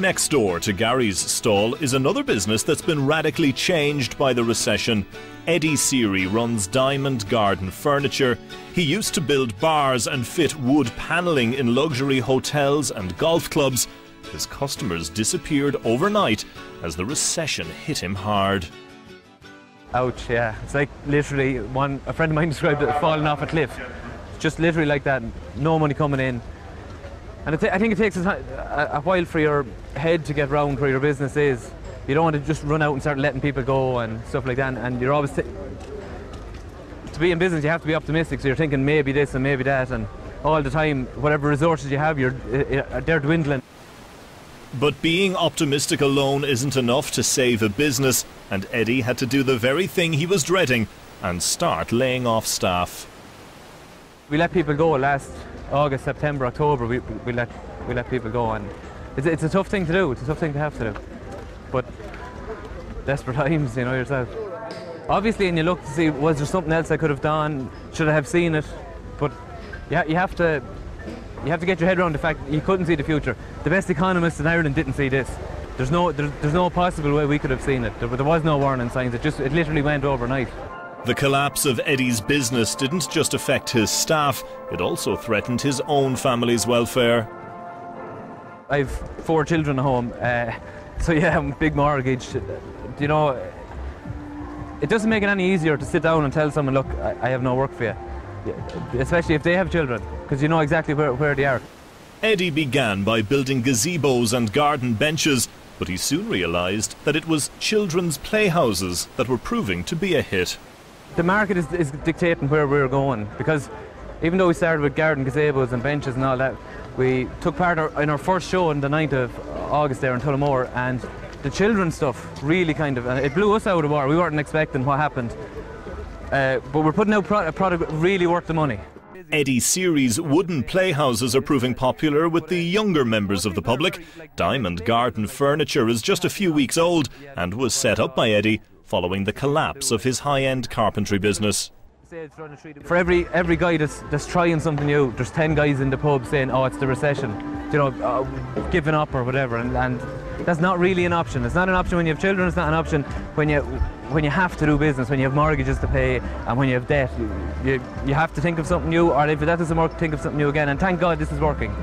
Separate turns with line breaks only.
Next door to Gary's stall is another business that's been radically changed by the recession. Eddie Seary runs Diamond Garden Furniture. He used to build bars and fit wood panelling in luxury hotels and golf clubs. His customers disappeared overnight as the recession hit him hard.
Ouch, yeah. It's like literally, a friend of mine described it as falling off a cliff. Just literally like that, no money coming in. And I think it takes a while for your head to get round where your business is. You don't want to just run out and start letting people go and stuff like that. And you're always, to be in business, you have to be optimistic. So you're thinking maybe this and maybe that, and all the time, whatever resources you have, they're dwindling.
But being optimistic alone isn't enough to save a business, and Eddie had to do the very thing he was dreading and start laying off staff.
We let people go last August, September, October. We let people go, and it's a tough thing to do. It's a tough thing to have to do. But desperate times, you know yourself. Obviously, and you look to see, was there something else I could have done? Should I have seen it? But you have to get your head around the fact that you couldn't see the future. The best economists in Ireland didn't see this. There's no possible way we could have seen it. There was no warning signs. It literally went overnight.
The collapse of Eddie's business didn't just affect his staff, it also threatened his own family's welfare.
I've 4 children at home, so yeah, big mortgage. You know, it doesn't make it any easier to sit down and tell someone, look, I have no work for you. Especially if they have children, because you know exactly where they are.
Eddie began by building gazebos and garden benches, but he soon realised that it was children's playhouses that were proving to be a hit.
The market is dictating where we're going, because even though we started with garden gazebos and benches and all that, we took part in our first show on the 9th of August there in Tullamore, and the children's stuff really it blew us out of the water. We weren't expecting what happened, but we're putting out a product really worth the money.
Eddie Seary's wooden playhouses are proving popular with the younger members of the public. Diamond Garden Furniture is just a few weeks old and was set up by Eddie following the collapse of his high-end carpentry business.
For every guy that's trying something new, there's 10 guys in the pub saying, oh, it's the recession, you know, giving up or whatever, and that's not really an option. It's not an option when you have children, it's not an option when you have to do business, when you have mortgages to pay and when you have debt. You have to think of something new, or if that doesn't work, think of something new again, and thank God this is working.